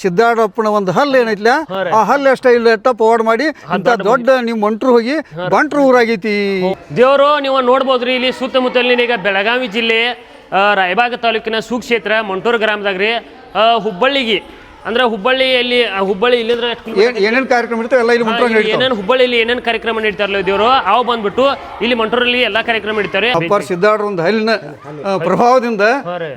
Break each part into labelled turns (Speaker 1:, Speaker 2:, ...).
Speaker 1: ಸಿದ್ದಾರಪ್ಪನ ಒಂದು ಹಲ್ಲು ಏನೈತ್ಲ ಆ ಹಲ್ಲು ಎಷ್ಟ ಇಲ್ಲ ಪವಾಡ್ ಮಾಡಿ ಅಂತ ದೊಡ್ಡ ನೀವು ಮಂಟ್ರು ಹೋಗಿ ಬಂಟ್ರು ಊರಾಗೈತಿ
Speaker 2: ದೇವರು ನೀವು ನೋಡ್ಬೋದ್ರಿ. ಇಲ್ಲಿ ಸುತ್ತಮುತ್ತಲಿನ ಈಗ ಬೆಳಗಾವಿ ಜಿಲ್ಲೆ ರಾಯಬಾಗ ತಾಲೂಕಿನ ಸುಕ್ಷೇತ್ರ ಮಂಟೂರು ಗ್ರಾಮದಾಗ್ರಿ ಹುಬ್ಬಳ್ಳಿಗೆ ಅಂದ್ರೆ ಹುಬ್ಬಳ್ಳಿಯಲ್ಲಿ ಹುಬ್ಬಳ್ಳಿ ಇಲ್ಲಿಂದ್ರೆ
Speaker 1: ಏನೇನು ಕಾರ್ಯಕ್ರಮ ಇರ್ತವೆ ಎಲ್ಲ ಇಲ್ಲಿ
Speaker 2: ಏನೇನು ಹುಬ್ಬಳ್ಳಿಯಲ್ಲಿ ಏನೇನು ಕಾರ್ಯಕ್ರಮ ನಡೀತಾರಲ್ಲ ದೇವರು ಅವು ಬಂದ್ಬಿಟ್ಟು ಇಲ್ಲಿ ಮಂಟೂರಲ್ಲಿ ಎಲ್ಲಾ ಕಾರ್ಯಕ್ರಮ ನಡೀತಾರೆ.
Speaker 1: ಅಪ್ಪಾರ ಸಿದ್ದಾರ್ಡ್ರ ಒಂದು ಹಲ್ಲಿನ ಪ್ರಭಾವದಿಂದ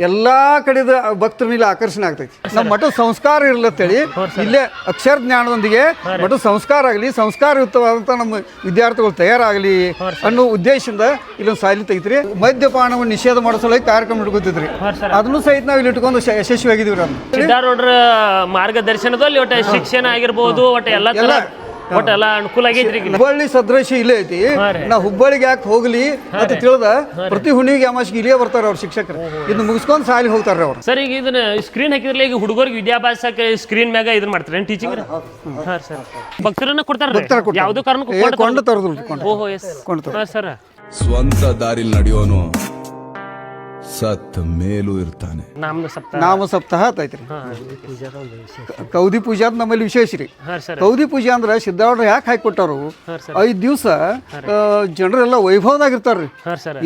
Speaker 1: ಎಲ್ಲಾ ಕಡೆದ ಭಕ್ತರ ಮೇಲೆ ಆಕರ್ಷಣೆ ಆಗ್ತೈತಿ. ನಮ್ಮ ಮಠದ ಸಂಸ್ಕಾರ ಇರ್ಲತ್ತೇಳಿ ಇಲ್ಲೇ ಅಕ್ಷರ ಜ್ಞಾನದೊಂದಿಗೆ ಮಠದ ಸಂಸ್ಕಾರ ಆಗಲಿ, ಸಂಸ್ಕಾರಯುಕ್ತವಾದಂತ ನಮ್ಮ ವಿದ್ಯಾರ್ಥಿಗಳು ತಯಾರಾಗಲಿ ಅನ್ನೋ ಉದ್ದೇಶದಿಂದ ಇಲ್ಲೊಂದು ಸಾಲಿ ತೆಗಿತ್ರಿ. ಮದ್ಯಪಾನವನ್ನು ನಿಷೇಧ ಮಾಡಿಸೋಕೆ ಕಾರ್ಯಕ್ರಮ ಇಟ್ಕೊತಿದ್ರಿ. ಅದನ್ನು ಸಹಿತ ನಾವು ಇಲ್ಲಿ ಇಟ್ಕೊಂಡು ಯಶಸ್ವಿಯಾಗಿದ್ದೀವಿ.
Speaker 2: ಸಿದ್ದಾರೂಢರ ಮಾರ್ಗದರ್ಶನದಲ್ಲಿ ಒಟ್ಟ ಶಿಕ್ಷಣ ಆಗಿರ್ಬೋದು ಒಟ್ಟ ಎಲ್ಲ ತರ ಒಟ್ಟ ಎಲ್ಲ ಅನುಕೂಲ ಆಗೈತ್ರಿ.
Speaker 1: ಹುಬ್ಬಳ್ಳಿ ಸದೃಶ ಇಲ್ಲೇ ಐತಿ. ನಾ ಹುಬ್ಬಳ್ಳಿಗೆ ಯಾಕೆ ಹೋಗ್ಲಿ ಅಂತ ತಿಳಿದ ಪ್ರತಿ ಹುಣ್ಣಿಗೆ ಅಮಾಸಿಗೆ ಇಲ್ಲೇ ಬರ್ತಾರ ಅವ್ರ ಶಿಕ್ಷಕರು. ಇದನ್ನ ಮುಗಿಸ್ಕೊಂಡು ಸಾಲಿ ಹೋಗ್ತಾರ ಅವ್ರು.
Speaker 2: ಸರ್ ಈಗ ಇದನ್ನ ಸ್ಕ್ರೀನ್ ಹಾಕಿದ್ರಲ್ಲ ಈಗ ಹುಡುಗರಿಗೆ ವಿದ್ಯಾಭ್ಯಾಸಕ್ಕೆ ಸ್ಕ್ರೀನ್ ಮ್ಯಾಗ ಇದನ್ನ ಮಾಡ್ತಾರೆ ಟೀಚಿಂಗ್ ಸರ್ ಭಕ್ತರನ್ನ ಕೊಡ್ತಾರ ಯಾವ್ದು ಕಾರಣಕ್ಕೂ
Speaker 1: ಕೊಂಡು ತರದ್ರು.
Speaker 2: ಓಹೋ ಎಸ್ ಸರ್
Speaker 3: ಸ್ವಂತ ದಾರಿಲಿ ನಡೆಯೋನು ಸತ್ ಮೇಲೂ ಇರ್ತಾನೆ.
Speaker 1: ನಾಮ ಸಪ್ತಾಹ ಐತ್ರಿ. ಕೌದಿ ಪೂಜಾ ನಮ್ಮಲ್ಲಿ ವಿಶೇಷ ರೀ. ಕೌದಿ ಪೂಜಾ ಅಂದ್ರೆ ಸಿದ್ದಾರ್ಡ್ರ ಯಾಕೆ ಹಾಕಿಕೊಟ್ಟಾರು 5 ದಿವಸ ಜನರೆಲ್ಲ ವೈಭವದಾಗಿರ್ತಾರ್ರಿ.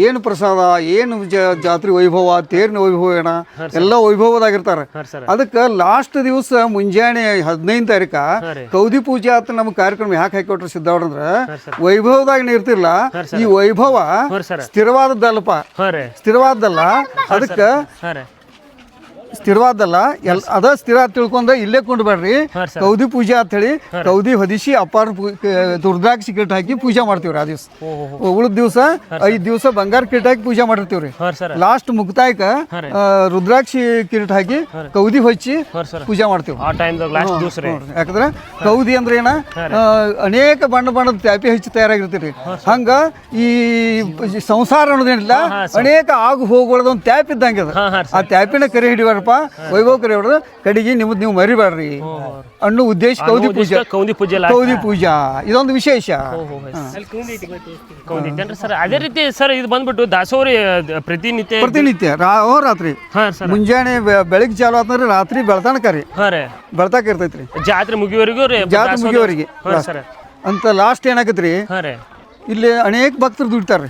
Speaker 1: ಏನು ಪ್ರಸಾದ, ಏನು ಜಾತ್ರೆ ವೈಭವ, ತೇರಿನ ವೈಭವ ಏನ ಎಲ್ಲ ವೈಭವದಾಗಿರ್ತಾರ. ಅದಕ್ಕೆ ಲಾಸ್ಟ್ ದಿವಸ ಮುಂಜಾನೆ 15 ತಾರೀಕ ಕೌದಿ ಪೂಜಾ ಅಂತ ನಮ್ಮ ಕಾರ್ಯಕ್ರಮ ಯಾಕೆ ಹಾಕಿಕೊಟ್ರು ಸಿದ್ದಾರ್ಡ್ರ ಅಂದ್ರ ವೈಭವದಾಗ ಇರ್ತಿರ್ಲ. ಈ ವೈಭವ ಸ್ಥಿರವಾದದ್ದಲ್ಲಪ್ಪ, ಸ್ಥಿರವಾದಲ್ಲ. ಅದಕ್ಕೆ ಸ್ಥಿರವಾದಲ್ಲ ಅದ ಸ್ಥಿರ ತಿಳ್ಕೊಂಡ ಇಲ್ಲೇ ಕೊಂಡ್ಬೇಡ್ರಿ. ಕೌದಿ ಪೂಜೆ ಅಂತ ಹೇಳಿ ಕೌದಿ ಹೊದಿಸಿ ಅಪ್ಪಾರ ರುದ್ರಾಕ್ಷಿ ಕಿಟ್ ಹಾಕಿ ಪೂಜೆ ಮಾಡ್ತೀವ್ರಿ. ಆ ದಿವಸ ಉಳಿದ ದಿವಸ 5 ದಿವಸ ಬಂಗಾರ ಕಿಟ್ ಹಾಕಿ ಪೂಜೆ ಮಾಡಿರ್ತೀವ್ರಿ. ಲಾಸ್ಟ್ ಮುಕ್ತಾಯಕ ರುದ್ರಾಕ್ಷಿ ಕಿರೀಟ ಹಾಕಿ ಕೌದಿ ಹೊಚ್ಚಿ ಪೂಜೆ ಮಾಡ್ತೀವಿ. ಯಾಕಂದ್ರೆ ಕೌದಿ ಅಂದ್ರೆ ಏನ ಅನೇಕ ಬಣ್ಣದ ತ್ಯಾಪಿ ಹಚ್ಚಿ ತಯಾರಾಗಿರ್ತೀರಿ. ಹಂಗ ಈ ಸಂಸಾರ ಅನ್ನೋದೇನಿಲ್ಲ, ಅನೇಕ ಆಗು ಹೋಗುಗಳದ ಒಂದು ತ್ಯಾಪ್ ಇದ್ದಂಗೆ ಅದ. ಆ ತ್ಯಾಪಿನ ಕರೆ ಹಿಡಿವಾರ ವೈಭವ ಕರೆ ಹೊಡೆದ ಕಡೆಗೆ ನಿಮ್ಮದು ನೀವು ಮರಿಬೇಡ್ರಿ ಅನ್ನೋ ಉದ್ದೇಶ ಕೌದಿ ಪೂಜಾ. ಕೌದಿ ಪೂಜಾ ಇದೊಂದು ವಿಶೇಷ.
Speaker 2: ಅದೇ ರೀತಿ ಸರ್ ಇದು ಬಂದ್ಬಿಟ್ಟು ದಾಸೋರಿ
Speaker 1: ಪ್ರತಿನಿತ್ಯ ರಾತ್ರಿ ಮುಂಜಾನೆ ಬೆಳಿಗ್ಗೆ ಚಾಲು ಆತಂದ್ರೆ ರಾತ್ರಿ ಬೆಳತನಕ ರೀ ಬೆಳತಾಕ ಇರ್ತೈತ್ರಿ.
Speaker 2: ಜಾತ್ರೆ ಮುಗಿಯವರೆಗೆ
Speaker 1: ಅಂತ ಲಾಸ್ಟ್ ಏನಾಗತ್ರಿ ಇಲ್ಲಿ ಅನೇಕ ಭಕ್ತರು ದುಡಿತಾರ್ರಿ.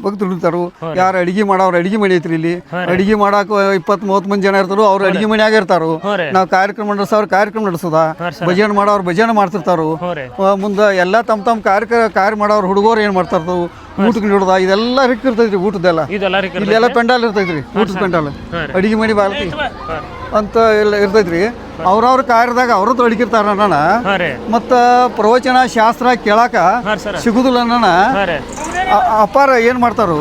Speaker 1: ಭಕ್ತರು ದುಡಿತಾರು. ಯಾರು ಅಡಿಗೆ ಮಾಡೋರು ಅಡಿಗೆ ಮನೆ ಐತ್ರಿ. ಇಲ್ಲಿ ಅಡಿಗೆ ಮಾಡಾಕ 20-30 ಮಂದಿ ಜನ ಇರ್ತಾರು. ಅವ್ರು ಅಡಿಗೆ ಮನೆಯಾಗ ಇರ್ತಾರು. ನಾವು ಕಾರ್ಯಕ್ರಮ ನಡೆಸೋರು ಕಾರ್ಯಕ್ರಮ ನಡೆಸೋದ, ಭಜನೆ ಮಾಡೋರು ಭಜನೆ ಮಾಡ್ತಿರ್ತಾರು. ಮುಂದೆ ಎಲ್ಲ ತಮ್ಮ ಕಾರ್ಯ ಮಾಡೋರು ಹುಡುಗರು ಏನ್ ಮಾಡ್ತಾರ ಊಟಕ್ಕೆ ನೋಡೋದ ಇದೆಲ್ಲ ಇರ್ತೈತ್ರಿ. ಊಟದೆಲ್ಲ ಇಲ್ಲೆಲ್ಲ ಪೆಂಡಾಲ್ ಇರ್ತೈತ್ರಿ. ಊಟದ ಪೆಂಡಾಲ್ ಅಡಿಗೆ ಮನೆ ಬಾಳ್ತಿ ಅಂತ ಎಲ್ಲ ಇರ್ತೈತ್ರಿ. ಅವ್ರವ್ರ ಕಾರ್ಯದಾಗ ಅವ್ರದ್ದು ಅಡಿಕಿರ್ತಾರ ಅಣ್ಣ. ಮತ್ತ ಪ್ರವಚನ ಶಾಸ್ತ್ರ ಕೇಳಾಕ ಸಿಗುದಿಲ್ಲ ಅಣ್ಣ. ಅಪ್ಪಾರ ಏನ್ ಮಾಡ್ತಾರು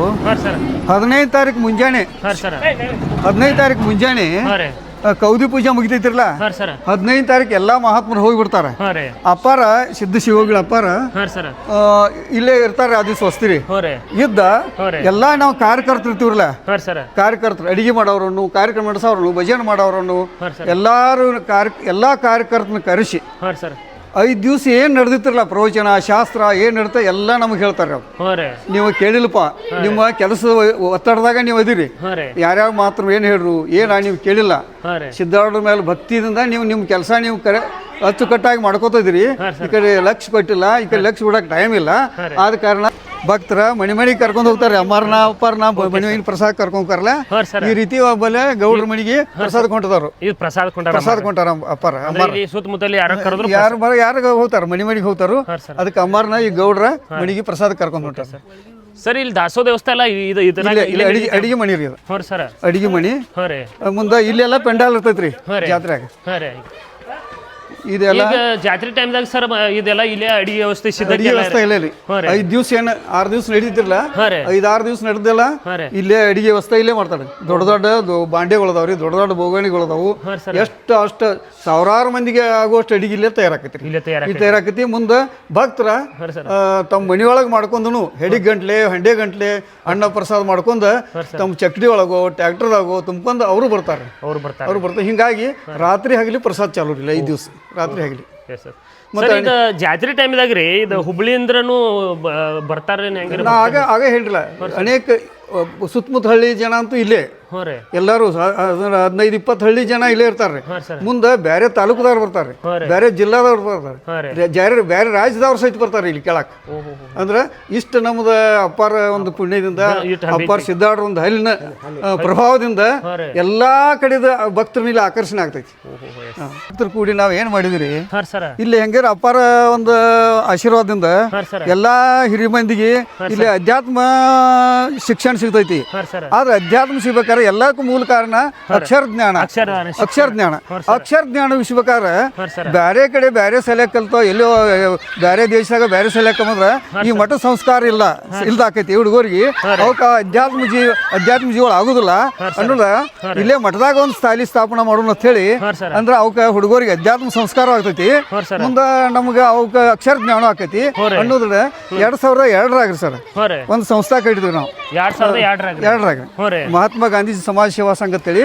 Speaker 1: 15 ತಾರೀಕು ಮುಂಜಾನೆ ಕೌದಿ ಪೂಜೆ ಮುಗಿತೈತಿರಲ್ಲ 15 ತಾರೀಕು ಎಲ್ಲಾ ಮಹಾತ್ಮರು ಹೋಗಿಬಿಡ್ತಾರ. ಅಪ್ಪಾರ ಸಿದ್ಧ ಶಿವಗಳ ಅಪ್ಪಾರ ಇಲ್ಲೇ ಇರ್ತಾರ. ಅದು ಸ್ವಸ್ತಿರಿ ಇದ್ದ ಎಲ್ಲಾ ನಾವು ಕಾರ್ಯಕರ್ತರು ಇರ್ತೀವ್ರಲ್ಲ, ಕಾರ್ಯಕರ್ತರು ಅಡಿಗೆ ಮಾಡೋರನ್ನು, ಕಾರ್ಯಕ್ರಮ ನಡೆಸೋರನ್ನು, ಭಜನೆ ಮಾಡೋರನ್ನು ಎಲ್ಲಾ ಕಾರ್ಯಕರ್ತನ ಕರೆಸಿ 5 ದಿವಸ ಏನ್ ನಡೆದಿತ್ತಿರಲ್ಲ ಪ್ರವಚನ ಶಾಸ್ತ್ರ ಏನ್ ನಡೀತ ಎಲ್ಲ ನಮ್ಗೆ ಹೇಳ್ತಾರೆ. ನೀವು ಕೇಳಿಲ್ಲಪ್ಪ, ನಿಮ್ಮ ಕೆಲಸದ ಒತ್ತಡದಾಗ ನೀವು ಅದಿರಿ, ಯಾರ್ಯಾವ ಮಾತ್ರ ಏನ್ ಹೇಳ್ರು ನೀವು ಕೇಳಿಲ್ಲ. ಸಿದ್ದಾರ್ಡ್ರ ಮೇಲೆ ಭಕ್ತಿಯಿಂದ ನೀವು ನಿಮ್ಮ ಕೆಲಸ ನೀವು ಅಚ್ಚುಕಟ್ಟಾಗಿ ಮಾಡ್ಕೋತಾ ಇದ್ರಿ. ಈ ಕಡೆ ಲಕ್ಷ ಕೊಟ್ಟಿಲ್ಲ, ಈ ಕಡೆ ಲಕ್ಷ ಬಿಡಕ್ ಟೈಮ್ ಇಲ್ಲ. ಆದ ಕಾರಣ ಭಕ್ತರ ಮನೆ ಕರ್ಕೊಂಡು ಹೋಗ್ತಾರೆ. ಅಮ್ಮಾರನ ಅಪ್ಪಾರನ ಮನೆ ಪ್ರಸಾದ ಕರ್ಕೊಂಡ್ ಹೋಗ್ತಾರಲ್ಲ. ಈ ರೀತಿ ಒಬ್ಬಲೆ ಗೌಡ್ರ ಮನೆಗೆ ಪ್ರಸಾದ ಕೊಂಟದವ್ರು ಪ್ರಸಾದ ಕೊಂಟಾರ ಅಪ್ಪಾರ. ಯಾರು ಹೋಗ್ತಾರ ಮನೆಗೆ ಹೋಗ್ತಾರು. ಅದಕ್ಕೆ ಅಮ್ಮಾರನ ಈ ಗೌಡ್ರ ಮನೆಗೆ ಪ್ರಸಾದ ಕರ್ಕೊಂಡ್ ಹೊಂಟಾರ.
Speaker 2: ಸರ್ ಇಲ್ಲಿ ದಾಸೋಹ ದೇವಸ್ಥಾನ
Speaker 1: ಅಡಿಗೆ ಮನಿ ರೀ. ಅಡಿಗೆ ಮನಿ ಮುಂದೆ ಇಲ್ಲೆಲ್ಲ ಪೆಂಡಾಲ್ ಇರ್ತೈತ್ರಿ ಜಾತ್ರೆಗ. ಇದೆಲ್ಲ
Speaker 2: ಜಾತ್ರೆ ಟೈಮ್ದಾಗ ಸರ್ ಇದೆಲ್ಲ ಇಲ್ಲೇ ಅಡಿಗೆ ವ್ಯವಸ್ಥೆ
Speaker 1: ಇಲ್ಲ ರೀ. 5 ದಿವಸ 6 ದಿವಸ ನಡೀತಿರ್ಲ, 5-6 ದಿವಸ ನಡೆದಿಲ್ಲ ಇಲ್ಲೇ ಅಡಿಗೆ ವ್ಯವಸ್ಥೆ ಇಲ್ಲೇ ಮಾಡ್ತಾರೆ. ದೊಡ್ಡ ಬಾಂಡೆಗಳದಾವ್ರಿ, ದೊಡ್ಡ ಬೋಗಣಿಗಳದಾವು. ಅಷ್ಟು ಸಾವಿರಾರು ಮಂದಿಗೆ ಆಗುವಷ್ಟು ಅಡಿಗೆ ಇಲ್ಲೇ ತಯಾರಾಕತಿ. ಮುಂದೆ ಭಕ್ತರ ತಮ್ಮ ಮನಿಯೊಳಗೆ ಮಾಡ್ಕೊಂಡು ಹಂಡೆ ಗಂಟ್ಲೆ ಅನ್ನ ಪ್ರಸಾದ ಮಾಡ್ಕೊಂಡು ತಮ್ಮ ಚಕ್ಡಿ ಒಳಗೋ ಟ್ರ್ಯಾಕ್ಟರ್ದಾಗೋ ತುಂಬ್ಕೊಂಡು ಅವರು ಬರ್ತಾರೆ. ಹಿಂಗಾಗಿ ರಾತ್ರಿ ಹಗಲಿ ಪ್ರಸಾದ ಚಾಲು ಇಲ್ಲ. 5 ದಿವಸ ರಾತ್ರಿ ಹಗಲಿ.
Speaker 2: ಜಾತ್ರೆ ಟೈಮ್ದಾಗ ರೀ ಇದು ಹುಬ್ಳಿ ಅಂದ್ರೂ ಬರ್ತಾರೆ.
Speaker 1: ಆಗ ಹೇಳಿಲ್ಲ, ಅನೇಕ ಸುತ್ತಮುತ್ತ ಹಳ್ಳಿ ಜನ ಅಂತೂ ಇಲ್ಲೇ
Speaker 2: ಹ್ಞೂ ರೀ
Speaker 1: ಎಲ್ಲರೂ 15-20 ಹಳ್ಳಿ ಜನ ಇಲ್ಲೇ ಇರ್ತಾರೆ.
Speaker 2: ಹಾಂ ಸರ್
Speaker 1: ಮುಂದೆ ಬೇರೆ ತಾಲೂಕುದವ್ರು ಬರ್ತಾರೆ, ಬೇರೆ ಜಿಲ್ಲಾದವ್ರು ಬರ್ತಾರೆ,
Speaker 2: ಹಾಂ ರೀ
Speaker 1: ಬೇರೆ ರಾಜ್ಯದವ್ರು ಸಹಿತ ಬರ್ತಾರೆ ಇಲ್ಲಿ ಕೇಳಕ್. ಅಂದ್ರೆ ಇಷ್ಟು ನಮ್ದು ಅಪ್ಪಾರ ಒಂದು ಪುಣ್ಯದಿಂದ ಅಪ್ಪಾರ ಸಿದ್ದಾಡ್ರ ಒಂದು ಹಲ್ಲಿನ ಪ್ರಭಾವದಿಂದ ಎಲ್ಲಾ ಕಡೆದ ಭಕ್ತರ ಇಲ್ಲಿ ಆಕರ್ಷಣೆ ಆಗ್ತೈತಿ. ಭಕ್ತರು ಕೂಡಿ ನಾವ್ ಏನ್ ಮಾಡಿದ್ರಿ
Speaker 2: ಹಾಂ ಸರ್
Speaker 1: ಇಲ್ಲಿ ಹೆಂಗಾರ ಅಪ್ಪಾರ ಒಂದು ಆಶೀರ್ವಾದದಿಂದ
Speaker 2: ಹಾಂ ಸರ್
Speaker 1: ಎಲ್ಲಾ ಹಿರಿಯ ಮಂದಿಗೆ ಇಲ್ಲಿ ಅಧ್ಯಾತ್ಮ ಶಿಕ್ಷಣ ಸಿಗ್ತೈತಿ.
Speaker 2: ಹಾಂ ಸರ್
Speaker 1: ಆದ್ರೆ ಅಧ್ಯಾತ್ಮ ಸಿಗ್ಬೇಕಾದ್ರೆ ಎಲ್ಲಕ್ಕೂ ಮೂಲ ಕಾರಣ ಅಕ್ಷರ ಜ್ಞಾನ. ಅಕ್ಷರ ಜ್ಞಾನ ವಿಶ್ವಕಾರ
Speaker 2: ಹಾಂ ಸರ್
Speaker 1: ಬ್ಯಾರೆ ಕಡೆ ಬ್ಯಾರೆ ಸಲಹೆ ಕಲ್ತೋ ಎಲ್ಲೋ ಬ್ಯಾರೆ ದೇಶದಾಗ ಬ್ಯಾರೆ ಸಲಹೆ ಕಮ್ಮಂದ್ರ ಈ ಮಠ ಸಂಸ್ಕಾರ ಇಲ್ದಾಕೈತಿ ಹುಡುಗರಿಗೆ. ಅವಕ್ಕ ಅಧ್ಯಾತ್ಮ ಜೀವನ ಆಗುದಿಲ್ಲ ಅನ್ನೋದ ಇಲ್ಲೇ ಮಠದಾಗ ಒಂದು ಸ್ಥಾಯಿ ಸ್ಥಾಪನಾ ಮಾಡೋಣ ಅಂತ ಹೇಳಿ ಅಂದ್ರ ಅವಕ್ಕ ಹುಡುಗರಿಗೆ ಅಧ್ಯಾತ್ಮ ಸಂಸ್ಕಾರ ಆಗ್ತೈತಿ. ಮುಂದ ನಮ್ಗ ಅವಕ್ಕ ಅಕ್ಷರ ಜ್ಞಾನ ಆಕೈತಿ ಅನ್ನೋದ್ರ 2002 ಸರ್ ಒಂದು ಸಂಸ್ಥಾ ಕಟ್ಟಿದ್ವಿ ನಾವು 2002 ಮಹಾತ್ಮ ಗಾಂಧೀಜಿ ಸಮಾಜ ಸೇವಾ ಸಂಘ ಅಂತೇಳಿ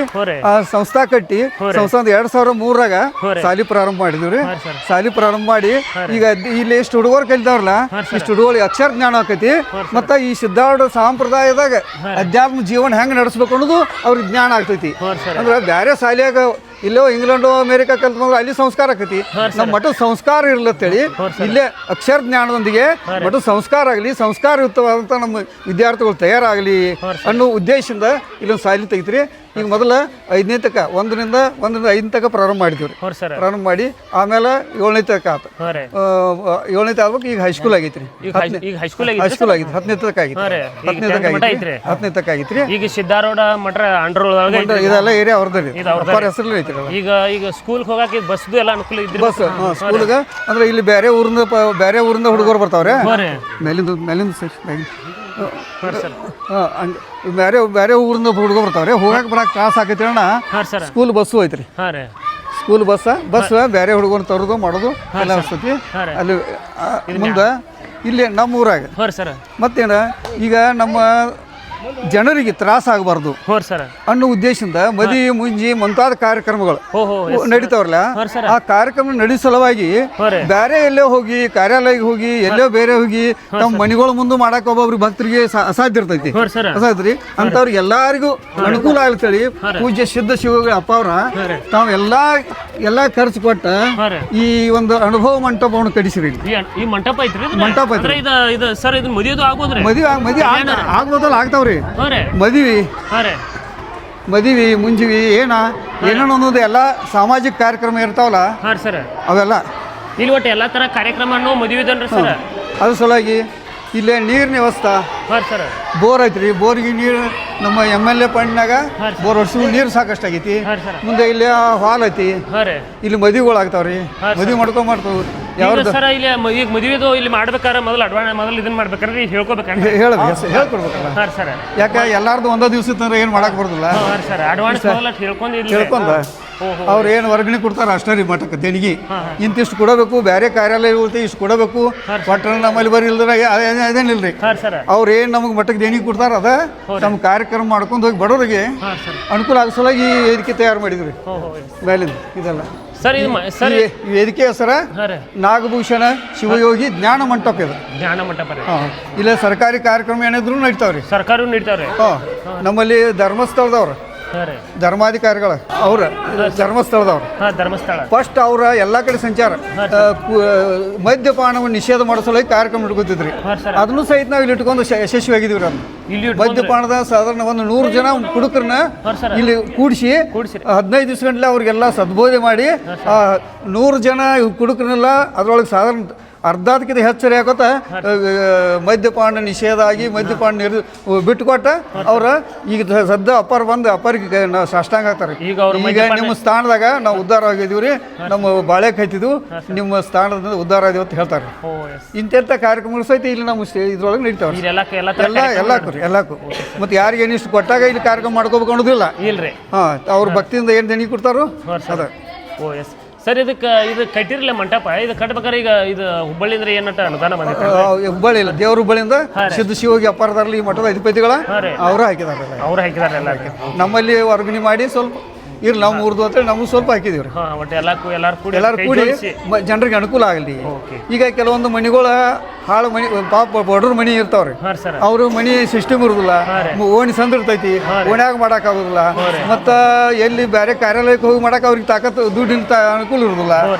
Speaker 1: ಆ ಸಂಸ್ಥಾ ಕಟ್ಟಿ ಸಂಸ್ಥಾ 2003 ಸಾಲಿ ಪ್ರಾರಂಭ ಮಾಡಿದ್ವಿ. ಸಾಲಿ ಪ್ರಾರಂಭ ಮಾಡಿ ಈಗ ಇಲ್ಲಿ ಎಷ್ಟು ಹುಡುಗರು ಕಲಿತಾವ್ರಲ್ಲ ಇಷ್ಟು ಹುಡುಗರಿಗೆ ಅಕ್ಷರ ಜ್ಞಾನ ಆಕೈತಿ. ಮತ್ತ ಈ ಸಿದ್ಧಾರೂಢ ಸಂಪ್ರದಾಯದಾಗ ಅಧ್ಯಾತ್ಮ ಜೀವನ ಹೆಂಗ್ ನಡೆಸ್ಬೇಕು ಅನ್ನೋದು ಅವ್ರಿಗೆ ಜ್ಞಾನ ಆಗ್ತೈತಿ. ಅಂದ್ರೆ ಬ್ಯಾರೆ ಶಾಲೆಯಾಗ ಇಲ್ಲೋ ಇಂಗ್ಲೆಂಡು ಅಮೇರಿಕಾ ಕಲ್ತ್ಕೊಂಡ್ರೆ ಅಲ್ಲಿ ಸಂಸ್ಕಾರ ಆಕೈತಿ. ನಮ್ಮ ಮಠದ ಸಂಸ್ಕಾರ ಇರ್ಲತ್ತೇಳಿ ಇಲ್ಲೇ ಅಕ್ಷರ ಜ್ಞಾನದೊಂದಿಗೆ ಮಠದ ಸಂಸ್ಕಾರ ಆಗಲಿ, ಸಂಸ್ಕಾರಯುಕ್ತವಾದಂಥ ನಮ್ಮ ವಿದ್ಯಾರ್ಥಿಗಳು ತಯಾರಾಗಲಿ ಅನ್ನೋ ಉದ್ದೇಶದಿಂದ ಇಲ್ಲೊಂದು ಶಾಲೆ ತೆಗಿತ್ರಿ. ಈಗ ಮೊದಲ 5ನೇ ತಕ 1ರಿಂದ 5 ತಕ ಪ್ರಾರಂಭ ಮಾಡಿದ್ವಿ. ಪ್ರಾರಂಭ ಮಾಡಿ ಆಮೇಲೆ 7ನೇ ತಕ ಆತ. 7ನೇ ತಕ ಆಗ್ಬೇಕು. ಈಗ ಹೈಸ್ಕೂಲ್ ಆಗೈತ್ರಿ. ಹೈಸ್ಕೂಲ್ ಆಗಿತ್ತು 10ನೇ ತಕ ಆಗಿತ್ತು. 10ನೇ ತಕ ಆಗಿತ್ರಿ.
Speaker 2: ಈಗ ಸಿದ್ಧಾರೂಢ ಮಠ ಅಂಡರ್
Speaker 1: ಇದೆಲ್ಲ ಏರಿಯಾ ಅವ್ರದ್ರಿ ಹೆಸರು ಐತಿ.
Speaker 2: ಈಗ ಸ್ಕೂಲ್ ಹೋಗಕ್ಕೆ ಬಸ್ದು ಎಲ್ಲ ಅನುಕೂಲ ಇದ್ರಿ.
Speaker 1: ಬಸ್ ಸ್ಕೂಲ್ಗ ಅಂದ್ರೆ ಇಲ್ಲಿ ಬೇರೆ ಊರಿಂದ ಹುಡುಗರು ಬರ್ತಾವ್ರೆ. ಮೇಲಿಂದ ಬೇರೆ ಊರಿಂದ ಹುಡುಗರು ಬರ್ತಾವ್ರೆ. ಹೋಗಕ್ ಬರಕ್ ತ್ರಾಸ ಆಕೈತಿ ಅಣ್ಣ. ಸ್ಕೂಲ್ ಬಸ್ಸು ಐತ್ರಿ. ಸ್ಕೂಲ್ ಬಸ್ ಬೇರೆ ಹುಡುಗರು ತರೋದು ಮಾಡೋದು ಎಲ್ಲ ಅನ್ಸ್ತೈತಿ. ಅಲ್ಲಿ ಮುಂದೆ ಇಲ್ಲಿ ನಮ್ಮ ಊರಾಗ ಮತ್ತೇನ ಈಗ ನಮ್ಮ ಜನರಿಗೆ ತ್ರಾಸ ಆಗಬಾರ್ದು ಅನ್ನೋ ಉದ್ದೇಶದಿಂದ ಮದಿ ಮುಂಜಿ ಮುಂತಾದ ಕಾರ್ಯಕ್ರಮಗಳು ನಡೀತಾವ್ರಲ್ಲ. ಆ ಕಾರ್ಯಕ್ರಮ ನಡೆಸೋ ಸಲುವಾಗಿ ಬೇರೆ ಎಲ್ಲೋ ಹೋಗಿ ಕಾರ್ಯಾಲಯಕ್ಕೆ ಹೋಗಿ ಎಲ್ಲೋ ಬೇರೆ ಹೋಗಿ ತಮ್ಮ ಮನೆಗಳ ಮುಂದೆ ಮಾಡಕ್ ಒಬ್ಬೊಬ್ರಿಗೆ ಭಕ್ತರಿಗೆ ಅಸಾಧ್ಯ ಇರ್ತೈತಿ. ಅಸಾಧ್ಯ ಅಂತವ್ರಿಗೆ ಎಲ್ಲಾರಿಗೂ ಅನುಕೂಲ ಆಗ್ತೇಳಿ ಪೂಜ್ಯ ಸಿದ್ಧ ಶಿವಗಳ ಅಪ್ಪ ಅವ್ರ ತಾವ್ ಎಲ್ಲಾ ಖರ್ಚು ಕೊಟ್ಟ ಈ ಒಂದು ಅನುಭವ ಮಂಟಪವನ್ನು ಕಟ್ಟಿಸಿರಿ.
Speaker 2: ಈ ಮಂಟಪ ಐತ್ರಿ.
Speaker 1: ಮಂಟಪ ಐತ್ರಿ. ಮದುವೆ ಆಗ್ಬೋದಲ್ಲ, ಆಗ್ತಾವ್ರಿ. ಮದುವೆ ಮುಂಜಿವಿ ಏನೋ ಅನ್ನೋದು ಎಲ್ಲ ಸಾಮಾಜಿಕ ಕಾರ್ಯಕ್ರಮ ಇರ್ತಾವಲ್ಲ ಅವೆಲ್ಲ
Speaker 2: ಇಲ್ಲಿ ಒಟ್ಟು ಎಲ್ಲ ತರ ಕಾರ್ಯಕ್ರಮ ಮದುವೆ ಸರ್.
Speaker 1: ಅದ್ರ ಸಲುವಾಗಿ ಇಲ್ಲೇ ನೀರಿನ ವ್ಯವಸ್ಥೆ ಬೋರ್ ಐತ್ರಿ. ಬೋರ್ಗೆ ನೀರು ನಮ್ಮ MLA ಫಂಡ್ನಾಗ ಬೋರ್ ವರ್ಷ ನೀರು ಸಾಕಷ್ಟು ಆಗೈತಿ. ಮುಂದೆ ಇಲ್ಲಿ ಹಾಲ್ ಐತಿ. ಇಲ್ಲಿ ಮದುವೆಗಳು ಆಗ್ತಾವ್ರಿ. ಮದುವೆ ಮಾಡ್ತಾವ.
Speaker 2: ಈಗ ಮದುವೆದು ಇಲ್ಲಿ ಮಾಡ್ಬೇಕಾದ್ರೆ ಮೊದಲು ಇದನ್ನ ಮಾಡ್ಬೇಕಾದ್ರೆ
Speaker 1: ಹೇಳ್ಕೊಡ್ಬೇಕಲ್ಲ. ಯಾಕೆ ಎಲ್ಲಾರ್ದು ಒಂದೇ ದಿವಸ ಏನ್ ಮಾಡಕ್ ಬರೋದಿಲ್ಲ. ಹೇಳ್ಕೊಂಡ ಅವ್ರು ಏನು ವರ್ಗಣಿ ಕೊಡ್ತಾರ ಅಷ್ಟೇ ರೀ ಮಠಕ್ಕೆ ದೇಣಿಗೆ. ಇಂತಿಷ್ಟು ಕೊಡಬೇಕು, ಬೇರೆ ಕಾರ್ಯಾಲಯ ಇಷ್ಟು ಕೊಡಬೇಕು, ಪಟ್ಟಣ ನಮ್ಮಲ್ಲಿ ಬರೀ ಇಲ್ದ್ರ ಅದೇನಿಲ್ರಿ. ಅವ್ರು ಏನು ನಮಗೆ ಮಠಕ್ಕೆ ದೇಣಿಗೆ ಕೊಡ್ತಾರ ಅದ ನಮ್ಮ ಕಾರ್ಯಕ್ರಮ ಮಾಡ್ಕೊಂಡು ಹೋಗಿ ಬಡವರಿಗೆ ಅನುಕೂಲ ಆಗಿಸಲಾಗಿ ಈ ವೇದಿಕೆ ತಯಾರು ಮಾಡಿದ್ರಿ. ಮೇಲಿಂದ ಇದೆಲ್ಲ ವೇದಿಕೆ ಹೆಸರ ನಾಗಭೂಷಣ ಶಿವಯೋಗಿ ಜ್ಞಾನ ಮಂಟಪ. ಇದು ಇಲ್ಲ ಸರ್ಕಾರಿ ಕಾರ್ಯಕ್ರಮ ಏನಿದ್ರು ನಡೀತಾವ್ರಿ. ನಮ್ಮಲ್ಲಿ ಧರ್ಮಸ್ಥಳದವ್ರು ಧರ್ಮಾಧಿಕಾರಿಗಳ ಅವ್ರ ಧರ್ಮಸ್ಥಳದವ್ರು ಫಸ್ಟ್ ಅವ್ರ ಎಲ್ಲಾ ಕಡೆ ಸಂಚಾರ ಮದ್ಯಪಾನವನ್ನು ನಿಷೇಧ ಮಾಡೋ ಸಲುವಾಗಿ ಕಾರ್ಯಕ್ರಮ ಇಟ್ಕೊತಿದ್ರಿ. ಅದನ್ನು ಸಹಿತ ನಾವು ಇಲ್ಲಿ ಇಟ್ಕೊಂಡು ಯಶಸ್ವಿಯಾಗಿದ್ದೀವಿ. ಮದ್ಯಪಾನದ ಸಾಧಾರಣ ಒಂದು 100 ಜನ ಹುಡುಗರನ್ನ ಇಲ್ಲಿ ಕೂಡಿಸಿ 15 ದಿವಸ ಗಂಟಲೆ ಅವ್ರಿಗೆಲ್ಲ ಸದ್ಬೋಧನೆ ಮಾಡಿ 100 ಜನ ಹುಡುಗರನ್ನೆಲ್ಲ ಅದ್ರೊಳಗೆ ಸಾಧಾರಣ ಅರ್ಧದಕ್ಕಿಂತ ಹೆಚ್ಚರಿ ಹಾಕೋತ ಮದ್ಯಪಾನ ನಿಷೇಧ ಆಗಿ ಮದ್ಯಪಾನ ಬಿಟ್ಟುಕೊಟ್ಟ ಅವ್ರ ಈಗ ಸದ್ದ ಅಪ್ಪರಿಗೆ ಸಾಷ್ಟಾಂಗ ಆಗ್ತಾರೆ. ಈಗ ನಿಮ್ಮ ಸ್ಥಾನದಾಗ ನಾವು ಉದ್ಧಾರ ಆಗಿದೀವಿ ರೀ, ನಮ್ಮ ಬಾಳೆ ಕೈತಿದ್ವು, ನಿಮ್ಮ ಸ್ಥಾನದಿಂದ ಉದ್ಧಾರ ಆದಿವಿ ಅಂತ ಹೇಳ್ತಾರೆ. ಇಂಥ ಕಾರ್ಯಕ್ರಮಗಳು ಸಹಿತ ಇಲ್ಲಿ ನಮ್ಮ ಇದ್ರೊಳಗೆ ನಡೀತಾವ್ರಿ. ಎಲ್ಲಕ್ಕೂ ಮತ್ತೆ ಯಾರಿಗೆ ಏನಿಷ್ಟು ಕೊಟ್ಟಾಗ ಇಲ್ಲಿ ಕಾರ್ಯಕ್ರಮ ಮಾಡ್ಕೋಬೇಕು ಅನ್ನೋದಿಲ್ಲ. ಅವ್ರ ಭಕ್ತಿಯಿಂದ ಏನು ದೇಣಿಗೆ ಕೊಡ್ತಾರೋ ಅದ.
Speaker 2: ಸರ್ ಇದು ಕಟ್ಟಿರಲಿಲ್ಲ ಮಂಟಪ. ಇದು ಕಟ್ಬೇಕಾರೆ ಈಗ ಇದು ಹುಬ್ಬಳ್ಳಿಯಿಂದ ಏನಂತ ಅನುದಾನ ಬಂದಿತ್ತು?
Speaker 1: ಹುಬ್ಬಳ್ಳಿ ಇಲ್ಲ, ದೇವ್ರ ಹುಬ್ಬಳ್ಳಿಯಿಂದ ಸಿದ್ಧ ಶಿವೋಗಿ ಅಪ್ಪಾರದಾರಲ್ಲ ಈ ಮಠದ ಅಧಿಪತಿಗಳ ಅವರು ಹಾಕಿದಾರೆ. ನಮ್ಮಲ್ಲಿ ವರ್ಗಣಿ ಮಾಡಿ ಸ್ವಲ್ಪ ಇರ್ಲಿ ನಾವು ಮುರಿದು ಅಂತೇಳಿ ನಮ್ಗೆ ಸ್ವಲ್ಪ ಹಾಕಿದೀವಿ ರೀ.
Speaker 2: ಹಾಂ ಒಟ್ಟು ಎಲ್ಲರೂ
Speaker 1: ಕೂಡಿ ಜನರಿಗೆ ಅನುಕೂಲ ಆಗಲಿ. ಈಗ ಕೆಲವೊಂದು ಮನಿಗಳ ಹಾಳು ಮನಿ ಪಾಪ ಬಡ್ರ ಮನಿ ಇರ್ತಾವ್ರಿ, ಅವರು ಮನಿ ಸಿಸ್ಟಮ್ ಇರುದಿಲ್ಲ, ಓಣಿ ಸಂದ್ ಇರ್ತೈತಿ, ಓಣ್ಯಾಗ ಮಾಡಕ್ ಆಗುದಿಲ್ಲ, ಮತ್ತ ಎಲ್ಲಿ ಬೇರೆ ಕಾರ್ಯಾಲಯಕ್ಕೆ ಹೋಗಿ ಮಾಡಕ್ ಅವ್ರಿಗೆ ತಾಕತ್ ದುಡ್ಡಿನ ಅನುಕೂಲ ಇರುದಿಲ್ಲ.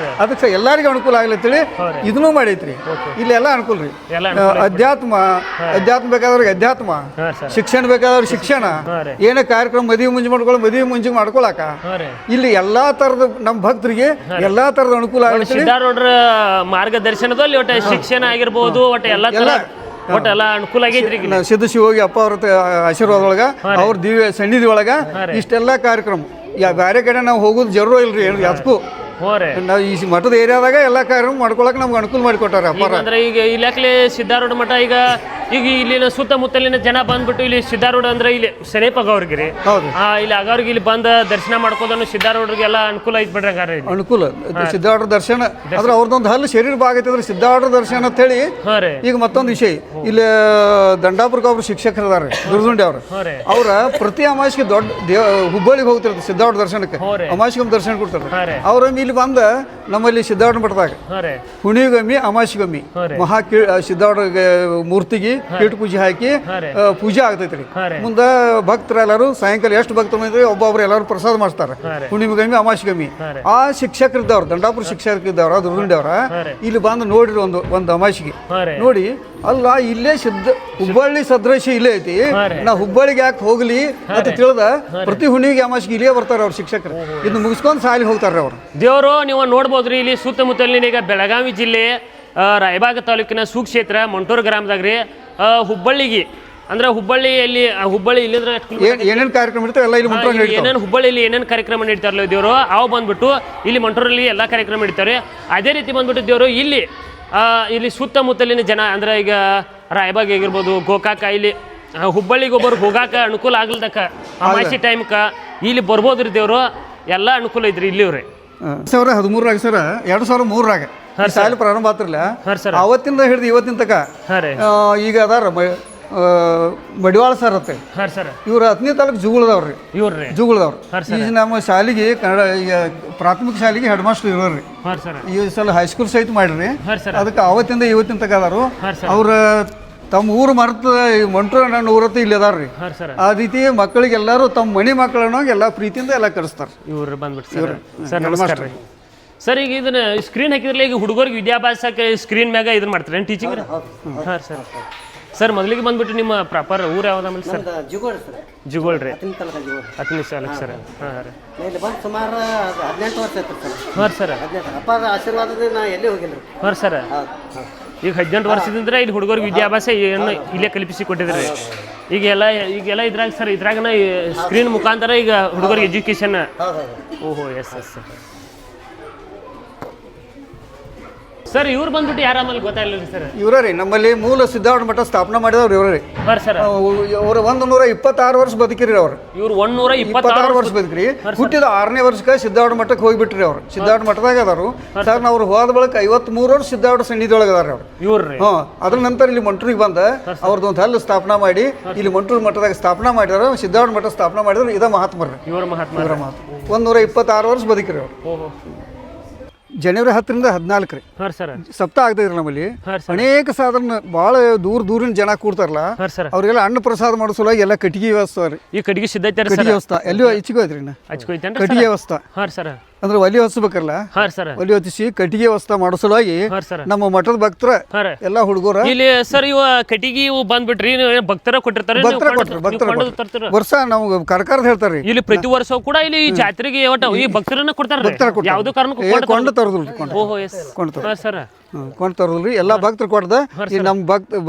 Speaker 1: ಅದಕ್ಕೆ ಎಲ್ಲರಿಗೂ ಅನುಕೂಲ ಆಗ್ಲತ್ತೇಳಿ ಇದನ್ನು ಮಾಡೈತ್ರಿ. ಇಲ್ಲಿ ಎಲ್ಲ ಅನುಕೂಲ ರೀ. ಅಧ್ಯಾತ್ಮ ಬೇಕಾದವ್ರಿಗೆ ಅಧ್ಯಾತ್ಮ, ಶಿಕ್ಷಣ ಬೇಕಾದವ್ರಿಗೆ ಶಿಕ್ಷಣ, ಏನೇ ಕಾರ್ಯಕ್ರಮ ಮದುವೆ ಮುಂಜಿ ಮಾಡ್ಕೊಳಕ ಇಲ್ಲಿ ಎಲ್ಲಾ ತರದ ನಮ್ಮ ಭಕ್ತರಿಗೆ ಎಲ್ಲಾ ತರದ ಅನುಕೂಲ ಆಗುತ್ತೆ.
Speaker 2: ಸಿದ್ಧಾರೂಢರ ಮಾರ್ಗದರ್ಶನದಲ್ಲಿ ಒಟ್ಟು ಶಿಕ್ಷಣ ಆಗಿರ್ಬೋದು, ಒಟ್ಟು ಎಲ್ಲ ಅನುಕೂಲ ಆಗೈತ್ರಿ.
Speaker 1: ಸಿದ್ಧ ಶಿವೋಗಿ ಅಪ್ಪ ಅವ್ರ ಆಶೀರ್ವಾದೊಳಗ ಅವ್ರ ದಿವ್ಯ ಸನ್ನಿಧಿ ಒಳಗ ಇಷ್ಟೆಲ್ಲಾ ಕಾರ್ಯಕ್ರಮ ಬೇರೆ ಕಡೆ ನಾವು ಹೋಗೋದು ಜरूर ಇಲ್ರಿ. ಅದಕ್ಕೂ ನಾವು ಈ ಮಠದ ಏರಿಯಾದಾಗ ಎಲ್ಲಾ ಕಾರ್ಯಕ್ರಮ ಮಾಡ್ಕೊಳಕ್ ನಮ್ಗೆ ಅನುಕೂಲ ಮಾಡಿಕೊಟ್ಟಾರ ಅಪ್ಪಾರ.
Speaker 2: ಅಂದ್ರೆ ಈಗ ಇಲ್ಲಾಕ್ಲೆ ಸಿದ್ಧಾರೂಢ ಮಠ ಈಗ ಇಲ್ಲಿನ ಸುತ್ತಮುತ್ತಲಿನ ಜನ ಬಂದ್ಬಿಟ್ಟು ಇಲ್ಲಿ ಸಿದ್ಧಾರೂಢ ಅಂದ್ರೆ ಇಲ್ಲಿ ಸನೇಪಾಗ ಅವ್ರಿಗೆ ಇಲ್ಲಿ ಆಗೋರಿಗೆ ಇಲ್ಲಿ ಬಂದ ದರ್ಶನ ಮಾಡ್ಕೋದನ್ನು ಸಿದ್ಧಾರೂಢರಿಗೆ ಎಲ್ಲ ಅನುಕೂಲ ಐತ್ ಬಿಡ್ರಿ. ಹಂಗಾರೆ ಅನುಕೂಲ
Speaker 1: ಸಿದ್ಧಾರೂಢ ದರ್ಶನ ಆದ್ರೆ ಅವ್ರದ್ದೊಂದು ಹಲ್ಲು ಶರೀರ ಭಾಗ ಐತಿದ್ರೆ ಸಿದ್ಧಾರೂಢ ದರ್ಶನ ಅಂತ ಹೇಳಿ. ಈಗ ಮತ್ತೊಂದು ವಿಷಯ, ಇಲ್ಲಿ ದಂಡಾಪುರಕ್ಕೆ ಒಬ್ರು ಶಿಕ್ಷಕರು ಅದಾರ ದುರ್ದುಂಡಿ ಅವ್ರ ಪ್ರತಿ ಅಮಾಸಿಗೆ ದೊಡ್ಡ ಹುಬ್ಬಳ್ಳಿಗೆ ಹೋಗ್ತಿರ್ತಾರೆ ಸಿದ್ಧಾರೂಢ ದರ್ಶನಕ್ಕೆ, ಅಮಾಸಿಗೆ ದರ್ಶನ ಕೊಡ್ತಾರೆ. ಅವ್ರ ಇಲ್ಲಿ ಬಂದ ನಮ್ಮಲ್ಲಿ ಸಿದ್ಧಾರೂಢ ಮಠದಾಗ ಹುಣಿಗೊಮ್ಮಿ ಅಮಾಸಿಗೊಮ್ಮಿ ಮಹಾ ಸಿದ್ಧಾರೂಢ ಮೂರ್ತಿಗೆ ಕೀಟ ಪೂಜೆ ಹಾಕಿ ಪೂಜೆ ಆಗ್ತೈತ್ರಿ. ಮುಂದ ಭಕ್ತರೆಲ್ಲರೂ ಸಾಯಂಕಾಲ ಎಷ್ಟು ಭಕ್ತರು ಬಂದ್ರೆ ಒಬ್ಬೊಬ್ರು ಎಲ್ಲರೂ ಪ್ರಸಾದ ಮಾಡಿಸ್ತಾರೆ ಹುಣ್ಣಿಮೆಗೊಮ್ಮೆ ಅಮಾಸಿಗೊಮ್ಮಿ. ಆ ಶಿಕ್ಷಕರಿದ್ದವ್ರು ದಂಡಾಪುರ ಶಿಕ್ಷಕರಿದ್ದವ್ರ ದುರ್ಗುಂಡಿ ಅವ್ರ ಇಲ್ಲಿ ಬಂದು ನೋಡ್ರಿ ಒಂದು ಅಮಾಸಿಗೆ ನೋಡಿ, ಅಲ್ಲ ಇಲ್ಲೇ ಹುಬ್ಬಳ್ಳಿ ಸದೃಶ ಇಲ್ಲೇ ಐತಿ, ನಾ ಹುಬ್ಬಳ್ಳಿಗೆ ಯಾಕೆ ಹೋಗ್ಲಿ ಅಂತ ತಿಳಿದ ಪ್ರತಿ ಹುಣ್ಣಿಮೆಗೆ ಅಮಾಸಿಗೆ ಇಲ್ಲೇ ಬರ್ತಾರೆ ಅವ್ರ ಶಿಕ್ಷಕರು. ಇದನ್ನ ಮುಗಿಸ್ಕೊಂಡು ಸಾಲಿ ಹೋಗ್ತಾರೆ ಅವ್ರು.
Speaker 2: ದೇವರು ನೀವು ನೋಡ್ಬೋದ್ರಿ ಇಲ್ಲಿ ಸುತ್ತಮುತ್ತಲಿನ ಈಗ ಬೆಳಗಾವಿ ಜಿಲ್ಲೆ ರಾಯಬಾಗ ತಾಲೂಕಿನ ಸುಕ್ಷೇತ್ರ ಮಂಟೂರು ಗ್ರಾಮದಾಗ ಹುಬ್ಬಳ್ಳಿಗೆ ಅಂದ್ರೆ ಹುಬ್ಬಳ್ಳಿ ಇಲ್ಲಿಂದ್ರೆ
Speaker 1: ಏನೇನು ಕಾರ್ಯಕ್ರಮ ಇರ್ತಾವೆ ಎಲ್ಲ ಇಲ್ಲಿ
Speaker 2: ಹುಬ್ಬಳ್ಳಿಯಲ್ಲಿ ಏನೇನು ಕಾರ್ಯಕ್ರಮ ನಡೀತಾರಲ್ಲ ದೇವರು ಅವು ಬಂದ್ಬಿಟ್ಟು ಇಲ್ಲಿ ಮಂಟೂರಲ್ಲಿ ಎಲ್ಲ ಕಾರ್ಯಕ್ರಮ ನಡೀತಾರೆ. ಅದೇ ರೀತಿ ಬಂದ್ಬಿಟ್ಟು ದೇವರು ಇಲ್ಲಿ ಸುತ್ತಮುತ್ತಲಿನ ಜನ ಅಂದ್ರೆ ಈಗ ರಾಯಬಾಗ್ ಆಗಿರ್ಬೋದು, ಗೋಕಾಕ, ಇಲ್ಲಿ ಹುಬ್ಬಳ್ಳಿಗೆ ಒಬ್ಬರು ಹೋಗಾಕ ಅನುಕೂಲ ಆಗ್ಲದಕ್ಕ ಅಮಾಸಿ ಟೈಮ್ಕ ಇಲ್ಲಿ ಬರ್ಬೋದ್ರಿ. ದೇವರು ಎಲ್ಲ ಅನುಕೂಲ ಐತ್ರಿ ಇಲ್ಲಿವ್ರಿ.
Speaker 1: 2013 ಸರ್ 2003 ಸಾಲಿ ಪ್ರಾರಂಭ ಆತಿರ್ಲ ಅವತ್ತಿಂದ ಹಿಡಿದು ಇವತ್ತಿನ ತಕ ಈಗ ಅದಾರ ಮಡಿವಾಳ ಸರ್ ಅತ್ತೆ ಇವ್ರ 10ನೇ ತಾಲೂಕು ಜುಗುಳದವ್ರಿ. ಈಗ ನಮ್ಮ ಶಾಲೆಗೆ ಕನ್ನಡ ಈಗ ಪ್ರಾಥಮಿಕ ಶಾಲೆಗೆ ಹೆಡ್ ಮಾಸ್ಟರ್ ಇರೋರಿ. ಈ ಸಲ ಹೈಸ್ಕೂಲ್ ಸಹಿತ ಮಾಡ್ರಿ. ಅದಕ್ಕೆ ಅವತ್ತಿಂದ ಇವತ್ತಿನ ತಕ ಅದಾರು. ಅವ್ರ ತಮ್ಮ ಊರು ಮರೆತ ಮಂಟೂರು ನನ್ನ ಊರತ್ತು ಇಲ್ಲಿ ಅದಾರ್ರಿ. ಆ ರೀತಿ ಮಕ್ಕಳಿಗೆ ಎಲ್ಲರೂ ತಮ್ಮ ಮನೆ ಮಕ್ಕಳನ್ನ ಎಲ್ಲ ಪ್ರೀತಿಯಿಂದ ಎಲ್ಲ ಕಳಿಸ್ತಾರೆ.
Speaker 2: ಇವ್ರು ಬಂದ್ಬಿಟ್ಟು ಸರ್ ನಮಸ್ಕಾರ ರೀ ಸರ್. ಈಗ ಇದನ್ನ ಸ್ಕ್ರೀನ್ ಹಾಕಿದ್ರಲ್ಲ, ಈಗ ಹುಡುಗರಿಗೆ ವಿದ್ಯಾಭ್ಯಾಸಕ್ಕೆ ಸ್ಕ್ರೀನ್ ಮ್ಯಾಗ ಇದನ್ನ ಮಾಡ್ತಾರೆ ಟೀಚಿಂಗ್? ಹಾಂ ಸರ್. ಸರ್ ಮೊದಲಿಗೆ ಬಂದ್ಬಿಟ್ಟು ನಿಮ್ಮ ಪ್ರಾಪರ್ ಊರು ಯಾವ್ದು ಸರ್? ಜುಗೋಳ್ ರೀ. 10ನೇ ತಾಲೂಕು ಸರ್. ಹಾಂ ರೀ.
Speaker 4: ಸುಮಾರು 18 ವರ್ಷ ಆಯ್ತು ಸರ್.
Speaker 2: ಹಾಂ ಸರ್.
Speaker 4: ಅಪ್ಪಾರ ಆಶೀರ್ವಾದದಿಂದ ನಾ ಎಲ್ಲಿ ಹೋಗಿಲ್ಲ.
Speaker 2: ಹಾಂ ಸರ್. ಈಗ 18 ವರ್ಷದಿಂದ ಇಲ್ಲಿ ಹುಡುಗರಿಗೆ ವಿದ್ಯಾಭ್ಯಾಸ ಏನು ಇಲ್ಲೇ ಕಲ್ಪಿಸಿ ಕೊಟ್ಟಿದ್ರಿ. ಈಗೆಲ್ಲ ಇದ್ರಾಗ ಸರ್ ಇದ್ರಾಗನ ಸ್ಕ್ರೀನ್ ಮುಖಾಂತರ ಈಗ ಹುಡುಗರಿಗೆ ಎಜುಕೇಶನ್. ಓಹೋ ಎಸ್ ಸರ್. ಸರ್ ಇವ್ರು ಬಂದ್ಬಿಟ್ಟು ಯಾರ ಆಮೇಲೆ ಗೊತ್ತಾಗಿಲ್ಲ ಸರ್?
Speaker 1: ಇವರ ರೀ ನಮ್ಮಲ್ಲಿ ಮೂಲ ಸಿದ್ಧಾರೂಢ ಮಠ ಸ್ಥಾಪನಾ ಮಾಡಿದವ್ರು ಇವರ ರೀ.
Speaker 2: ಸರ್
Speaker 1: ಅವ್ರು 126 ವರ್ಷ ಬದುಕಿರಿ. ಅವ್ರು
Speaker 2: ಇವ್ರು 126 ವರ್ಷ
Speaker 1: ಬದುಕ್ರಿ. ಹುಟ್ಟಿದ 6ನೇ ವರ್ಷಕ್ಕೆ ಸಿದ್ಧಾರೂಢ ಮಠಕ್ಕೆ ಹೋಗ್ಬಿಟ್ರಿ. ಅವ್ರು ಸಿದ್ಧಾರೂಢ ಮಠದಾಗ ಅದಾರು. ಸರ್ ಅವ್ರು ಹೋದ ಬಳಿಕ 53 ವರ್ಷ ಸಿದ್ಧಾರೂಢ ಸನ್ನಿಧಿಯೊಳಗೆ ಅದಾರ ಅವ್ರು.
Speaker 2: ಇವ್ರಿ
Speaker 1: ಅದ್ರ ನಂತರ ಇಲ್ಲಿ ಮಂಟೂರಿಗೆ ಬಂದ ಅವ್ರದ್ದೊಂದು ಹಲ್ಲು ಸ್ಥಾಪನಾ ಮಾಡಿ ಇಲ್ಲಿ ಮಂಟೂರು ಮಠದಾಗ ಸ್ಥಾಪನಾ ಮಾಡಿದಾರ. ಸಿದ್ಧಾರೂಢ ಮಠ ಸ್ಥಾಪನಾ ಮಾಡಿದ್ರು. ಇದ ಮಹಾತ್ಮರ್ರಿ.
Speaker 2: ಇವರ ಮಹಾತ್ಮ
Speaker 1: 126 ವರ್ಷ ಬದುಕಿರಿ ಅವ್ರು. ಜನವರಿ 10ರಿಂದ 14 ರೀ ಸಪ್ತಾಹ ಆಗ್ತದ್ರಿ. ನಮ್ಮಲ್ಲಿ ಅನೇಕ ಸಾಧಾರಣ ಭಾಳ ದೂರಿನ ಜನ ಕೂಡ್ತಾರಲ್ಲ, ಅವ್ರಿಗೆಲ್ಲ ಅನ್ನ ಪ್ರಸಾದ ಮಾಡೋ ಸಲುವಾಗಿ ಎಲ್ಲ ಕಟ್ಟಿಗೆ ವ್ಯವಸ್ಥೆ ರೀ.
Speaker 2: ಈ ಕಟ್ಟಿಗೆ ಸಿದ್ಧ
Speaker 1: ವ್ಯವಸ್ಥೆ ಎಲ್ಲಿಯೂ ಹೆಚ್ಚಿಗೆ ಐತ್ರಿ. ಕಟ್ಟಿಗೆ ವ್ಯವಸ್ಥೆ ಅಂದ್ರೆ ಒಲಿ ಹೊತ್ಸ್ಬೇಕಲ್ಲ, ಒಲಿ ಹೊತ್ತಿಸಿ ಕಟ್ಟಿಗೆ ವ್ಯವಸ್ಥೆ ಮಾಡೋ ಸಲುವಾಗಿ ನಮ್ಮ ಮಠದ ಭಕ್ತರ ಎಲ್ಲ ಹುಡುಗರ
Speaker 2: ಇಲ್ಲಿ ಸರ್ ಇವ ಕಟ್ಟಿಗೆ ಬಂದ್ಬಿಟ್ರಿ ಭಕ್ತರ ಕೊಟ್ಟಿರ್ತಾರೆ.
Speaker 1: ವರ್ಷ ನಾವು ಕರ್ಕರ್ದ ಹೇಳ್ತಾರ್ರಿ.
Speaker 2: ಇಲ್ಲಿ ಪ್ರತಿ ವರ್ಷ ಕೂಡ ಇಲ್ಲಿ ಜಾತ್ರೆಗೆ ಈ ಭಕ್ತರನ್ನ ಕೊಡ್ತಾರೆ. ಯಾವ್ದು ಕಾರಣಕ್ಕೂ
Speaker 1: ಕೊಂಡು ತರೋದಿಲ್ರಿ. ಕೊಂಡು ತರೋದಿಲ್ರಿ. ಎಲ್ಲ ಭಕ್ತರು ಕೊಡ್ದ ಈ ನಮ್ಮ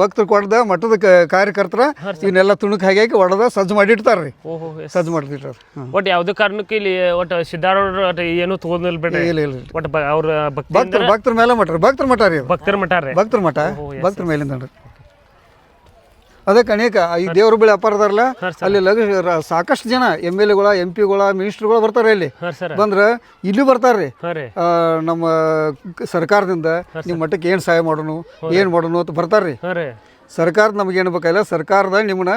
Speaker 1: ಭಕ್ತರು ಕೊಡ್ದ ಮಠದ ಕಾರ್ಯಕರ್ತರ ಇವನ್ನೆಲ್ಲ ತುಣುಕ್ ಹಾಕಿ ಹೊಡೆದ ಸಜ್ಜು ಮಾಡಿಡ್ತಾರ್ರಿ. ಸಜ್ಜು ಮಾಡಿರ್ತಾರೆ.
Speaker 2: ಒಟ್ಟು ಯಾವ್ದು ಕಾರಣಕ್ಕೂ ಇಲ್ಲಿ ಒಟ್ಟು ಸಿದ್ಧಾರೂಢ ಏನು ತಗೋದಿಲ್ಲ ಬೇಡ. ಒಟ್ಟು ಅವ್ರ
Speaker 1: ಭಕ್ತರ ಮೇಲೆ ಮಠ ಭಕ್ತರ ಮಠ ರೀ.
Speaker 2: ಭಕ್ತರ ಮಠ ರೀ.
Speaker 1: ಭಕ್ತರ ಮೇಲಿಂದ ಅದಕ್ಕೆ ಅನೇಕ ಈ ದೇವ್ರ ಬೆಳೆ ಅಪಾರದಾರಲ್ಲ ಅಲ್ಲಿ ಸಾಕಷ್ಟು ಜನ MLA MP ಮಿನಿಸ್ಟರ್ಗಳು ಬರ್ತಾರೆ. ಇಲ್ಲಿ ಬಂದ್ರೆ ಇಲ್ಲಿ ಬರ್ತಾರ್ರಿ. ನಮ್ಮ ಸರ್ಕಾರದಿಂದ ನಿಮ್ಮ ಮಠಕ್ಕೆ ಏನ್ ಸಹಾಯ ಮಾಡೋಣ ಏನ್ ಮಾಡೋಣ ಅಂತ ಬರ್ತಾರ್ರಿ. ಸರ್ಕಾರ ನಮ್ಗೆ ಏನು ಬೇಕಾಗಿಲ್ಲ, ಸರ್ಕಾರದ ನಿಮ್ಮನ್ನ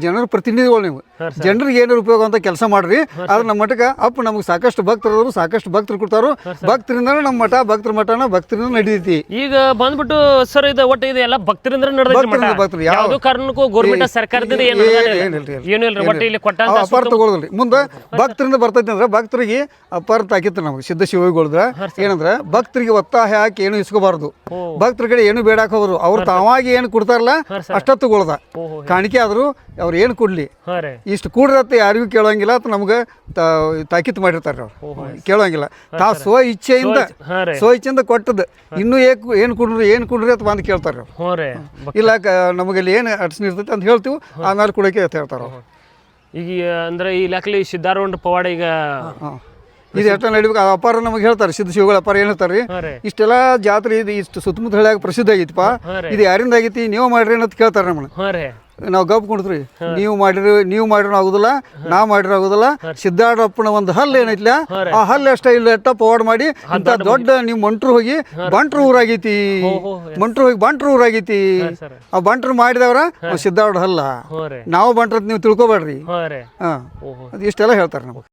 Speaker 1: ಜನರ ಪ್ರತಿನಿಧಿಗಳು ನೀವು, ಜನರಿಗೆ ಏನಾರು ಉಪಯೋಗ ಅಂತ ಕೆಲಸ ಮಾಡ್ರಿ. ಆದ್ರೆ ನಮ್ಮ ಮಠಕ್ಕೆ ನಮ್ಗೆ ಸಾಕಷ್ಟು ಭಕ್ತರು, ಸಾಕಷ್ಟು ಭಕ್ತರು ಕೊಡ್ತಾರೋ, ಭಕ್ತರಿಂದ ನಮ್ಮ ಮಠ, ಭಕ್ತರ ಮಠನ ಭಕ್ತರಿಂದ ನಡೀತಿ.
Speaker 2: ಈಗ ಬಂದ್ಬಿಟ್ಟು ಸರ್ ಇದು ಒಟ್ಟು ಇದು ಎಲ್ಲ ಭಕ್ತರಿಂದ
Speaker 1: ಭಕ್ತರು
Speaker 2: ಯಾವ್ದು ಕಾರಣಕ್ಕೂ ಗೌರ್ಮೆಂಟ್ ಸರ್ಕಾರದಿಂದ ಏನು ಇಲ್ರಿ, ಒಟ್ಟು ಇಲ್ಲಿ ಕೊಟ್ಟ
Speaker 1: ಅಪಾರ ತಗೊಳ್ಳೋದ್ರಿ. ಮುಂದೆ ಭಕ್ತರಿಂದ ಬರ್ತೈತಿ ಅಂದ್ರೆ ಭಕ್ತರಿಗೆ ಅಪಾರ ತಾಕಿತ್ತು ನಮ್ಗೆ ಸಿದ್ಧ ಶಿವಗಳಿದ್ರ ಏನಂದ್ರೆ ಭಕ್ತರಿಗೆ ಒತ್ತಾಯ ಹಾಕಿ ಏನು ಇಸ್ಕೋಬಾರ್ದು, ಭಕ್ತರ ಕಡೆ ಏನು ಬೇಡಾಕ ಹೋದ್ರು ಅವ್ರು ತಾವಾಗಿ ಏನು ಕೊಡ್ತಾರಲ್ಲ ಅಷ್ಟ ತಗೊಳ್ದ. ಕಾಣಿಕೆ ಆದ್ರು ಅವ್ರು ಏನು ಕೊಡ್ಲಿ, ಇಷ್ಟು ಕೂಡ್ರತ್ತೆ ಯಾರಿಗೂ ಕೇಳೋಂಗಿಲ್ಲ ಅಂತ ನಮ್ಗೆ ತಾಕೀತು ಮಾಡಿರ್ತಾರೆ. ಅವ್ರು ಕೇಳೋಂಗಿಲ್ಲ, ತಾವು ಸ್ವ ಇಚ್ಛೆಯಿಂದ ಕೊಟ್ಟದ್ದು ಇನ್ನೂ ಏನು ಕುಡ್ರಿ ಅಂತ ಬಂದು ಕೇಳ್ತಾರೆ. ಇಲ್ಲ ನಮಗಲ್ಲಿ ಏನು ಅಡ್ಸನ್ ಇರ್ತೈತೆ ಅಂತ ಹೇಳ್ತೀವಿ, ಆಮೇಲೆ ಕೊಡೋಕೆ ಅಂತ ಹೇಳ್ತಾರೆ.
Speaker 2: ಈಗ ಅಂದ್ರೆ ಈ ಲೆಕ್ಕಲಿ ಸಿದ್ಧಾರೂಢ ಪವಾಡ ಈಗ
Speaker 1: ಇದು ಎಷ್ಟು ನಡಿಬೇಕು ಅಪಾರ ನಮಗೆ ಹೇಳ್ತಾರೆ. ಸಿದ್ಧ ಶಿವಗಳ ಅಪಾರ ಏನು ಹೇಳ್ತಾರೆ, ಇಷ್ಟೆಲ್ಲ ಜಾತ್ರೆ ಇದು ಇಷ್ಟು ಸುತ್ತಮುತ್ತ ಹಳ್ಳಿಯಾಗ ಪ್ರಸಿದ್ಧ ಆಗೈತಿಪ್ಪ, ಇದು ಯಾರಿಂದ ಆಗೈತಿ, ನೀವು ಮಾಡ್ರಿ ಅಂತ ಕೇಳ್ತಾರೆ ನಮ್ಮನ್ನ. ನಾವು ಗಪ್ ಕುಡಿದ್ರಿ, ನೀವು ಮಾಡಿರೋ ಆಗುದಿಲ್ಲ, ನಾವು ಮಾಡಿರೋ ಆಗುದಿಲ್ಲ. ಸಿದ್ಧಾರೂಢಪ್ಪನ ಒಂದು ಹಲ್ಲು ಏನೈತಿಲ್ಲ, ಆ ಹಲ್ಲು ಎಷ್ಟ ಇಲ್ಲ ಎಟ್ಟ ಪವಾಡ ಮಾಡಿ ಅಂತ ದೊಡ್ಡ ನೀವು ಮಂಟ್ರು ಹೋಗಿ ಬಂಟ್ರು ಊರಾಗೈತಿ, ಮಂಟ್ರು ಹೋಗಿ ಬಂಟ್ರು ಊರಾಗೈತಿ. ಆ ಬಂಟ್ರು ಮಾಡಿದವ್ರ ಸಿದ್ಧಾರೂಢ ಹಲ್ಲ, ನಾವು ಬಂಟ್ರ ನೀವು ತಿಳ್ಕೊಬೇಡ್ರಿ. ಇಷ್ಟೆಲ್ಲ ಹೇಳ್ತಾರೆ ನಮಗೆ.